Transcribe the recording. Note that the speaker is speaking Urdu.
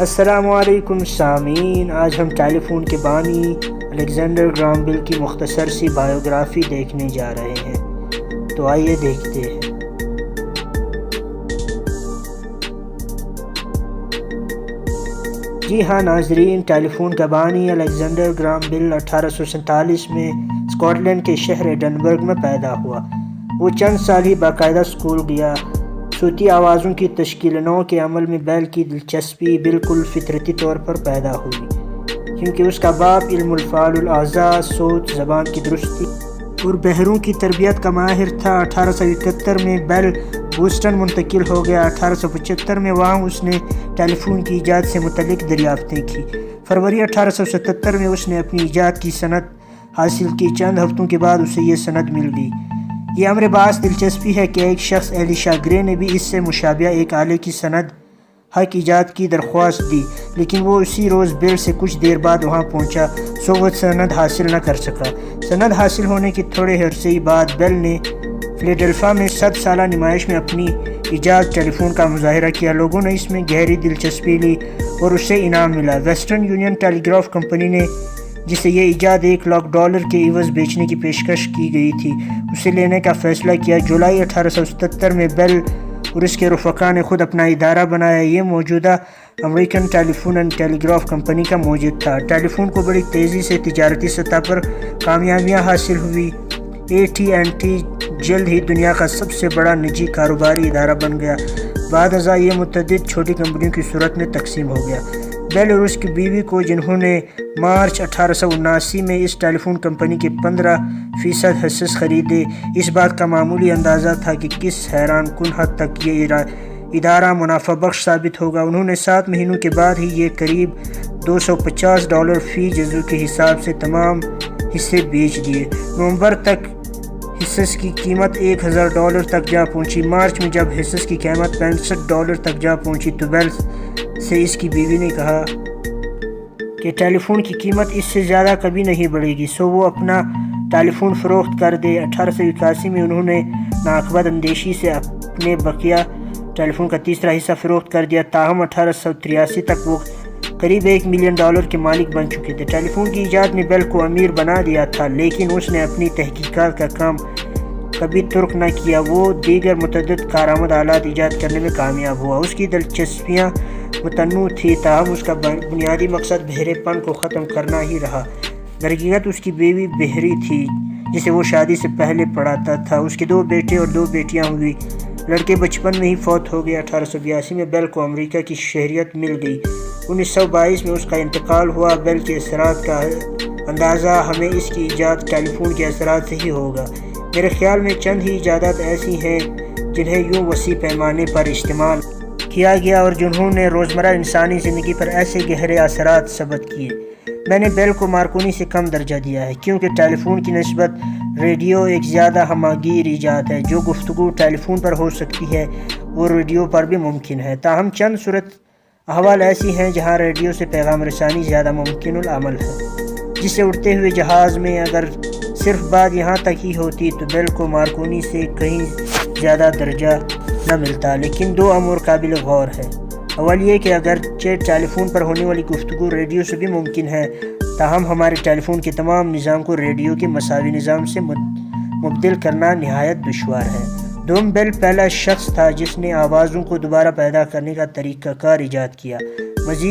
السلام علیکم سامعین، آج ہم ٹیلی فون کے بانی الیگزینڈر گراہم بیل کی مختصر سی بایوگرافی دیکھنے جا رہے ہیں، تو آئیے دیکھتے ہیں۔ جی ہاں ناظرین، ٹیلی فون کا بانی الیگزینڈر گراہم بیل 1847 میں اسکاٹ لینڈ کے شہر ایڈنبرگ میں پیدا ہوا۔ وہ چند سال ہی باقاعدہ اسکول گیا۔ صوتی آوازوں کی تشکیل نو کے عمل میں بیل کی دلچسپی بالکل فطرتی طور پر پیدا ہوئی، کیونکہ اس کا باپ علم الفعال الاعضاء، صوت، زبان کی درستی اور بہروں کی تربیت کا ماہر تھا۔ 1871 میں بیل بوسٹن منتقل ہو گیا۔ 1875 میں وہاں اس نے ٹیلی فون کی ایجاد سے متعلق دریافتیں کی۔ فروری 1877 میں اس نے اپنی ایجاد کی سند حاصل کی۔ چند ہفتوں کے بعد اسے یہ سند مل گئی۔ یہ امر باعث دلچسپی ہے کہ ایک شخص ایلیشا گرے نے بھی اس سے مشابہ ایک آلے کی سند حق ایجاد کی درخواست دی، لیکن وہ اسی روز بیل سے کچھ دیر بعد وہاں پہنچا، سو وہ سند حاصل نہ کر سکا۔ سند حاصل ہونے کے تھوڑے عرصے بعد بیل نے فلیڈلفا میں 100 سالہ نمائش میں اپنی ایجاد ٹیلی فون کا مظاہرہ کیا۔ لوگوں نے اس میں گہری دلچسپی لی اور اسے انعام ملا۔ ویسٹرن یونین ٹیلی گراف کمپنی نے، جسے یہ ایجاد $1,00,000 کے عوض بیچنے کی پیشکش کی گئی تھی، اسے لینے کا فیصلہ کیا۔ جولائی 1877 میں بیل اور اس کے رفقا نے خود اپنا ادارہ بنایا۔ یہ موجودہ American telephone and telegraph company کا موجد تھا۔ ٹیلی فون کو بڑی تیزی سے تجارتی سطح پر کامیابیاں حاصل ہوئی۔ AT&T جلد ہی دنیا کا سب سے بڑا نجی کاروباری ادارہ بن گیا۔ بعد ازاں یہ متعدد چھوٹی کمپنیوں کی صورت میں تقسیم ہو گیا۔ بیل اور اس کی بیوی کو، جنہوں نے مارچ 1879 میں اس ٹیلی فون کمپنی کے 15% حصص خریدے، اس بات کا معمولی اندازہ تھا کہ کس حیران کن حد تک یہ ادارہ منافع بخش ثابت ہوگا۔ انہوں نے 7 مہینوں کے بعد ہی یہ قریب $250 فی جزو کے حساب سے تمام حصے بیچ دیے۔ نومبر تک حصص کی قیمت $1,000 تک جا پہنچی۔ مارچ میں جب حصص کی قیمت $65 تک جا پہنچی تو بیل سے اس کی بیوی نے کہا کہ ٹیلی فون کی قیمت اس سے زیادہ کبھی نہیں بڑھے گی، سو وہ اپنا ٹیلی فون فروخت کر دے۔ 1881 میں انہوں نے ناقابل اندیشی سے اپنے بقیہ ٹیلی فون کا تیسرا حصہ فروخت کر دیا، تاہم 1883 تک وہ قریب $1 ملین کے مالک بن چکے تھے۔ ٹیلی فون کی ایجاد نے بیل کو امیر بنا دیا تھا، لیکن اس نے اپنی تحقیقات کا کام کبھی ترک نہ کیا۔ وہ دیگر متعدد کارآمد آلات ایجاد کرنے میں کامیاب ہوا۔ اس کی دلچسپیاں متنوع تھی، تاہم اس کا بنیادی مقصد بہرے پن کو ختم کرنا ہی رہا۔ درحقیقت اس کی بیوی بہری تھی، جسے وہ شادی سے پہلے پڑھاتا تھا۔ اس کے 2 بیٹے اور 2 بیٹیاں ہوئی۔ لڑکے بچپن میں ہی فوت ہو گئے۔ 1882 میں بیل کو امریکہ کی شہریت مل گئی۔ 1922 میں اس کا انتقال ہوا۔ بیل کے اثرات کا اندازہ ہمیں اس کی ایجاد ٹیلی فون کے اثرات سے ہی ہوگا۔ میرے خیال میں چند ہی ایجادات ایسی ہیں جنہیں یوں وسیع پیمانے پر استعمال کیا گیا اور جنہوں نے روزمرہ انسانی زندگی پر ایسے گہرے اثرات ثبت کیے۔ میں نے بیل کو مارکونی سے کم درجہ دیا ہے، کیونکہ ٹیلی فون کی نسبت ریڈیو ایک زیادہ ہمہ گیر ایجاد ہے، جو گفتگو ٹیلی فون پر ہو سکتی ہے وہ ریڈیو پر بھی ممکن ہے۔ تاہم چند صورت احوال ایسی ہیں جہاں ریڈیو سے پیغام رسانی زیادہ ممکن العمل ہے۔ جسے اڑتے ہوئے جہاز میں اگر صرف بات یہاں تک ہی ہوتی تو بیل کو مارکونی سے کہیں زیادہ درجہ نہ ملتا، لیکن 2 امور قابل غور ہے۔ اول یہ کہ اگرچہ ٹیلی فون پر ہونے والی گفتگو ریڈیو سے بھی ممکن ہے، تاہم ہمارے ٹیلی فون کے تمام نظام کو ریڈیو کے مساوی نظام سے مبدل کرنا نہایت دشوار ہے۔ دوم، بیل پہلا شخص تھا جس نے آوازوں کو دوبارہ پیدا کرنے کا طریقہ کار ایجاد کیا۔ مزید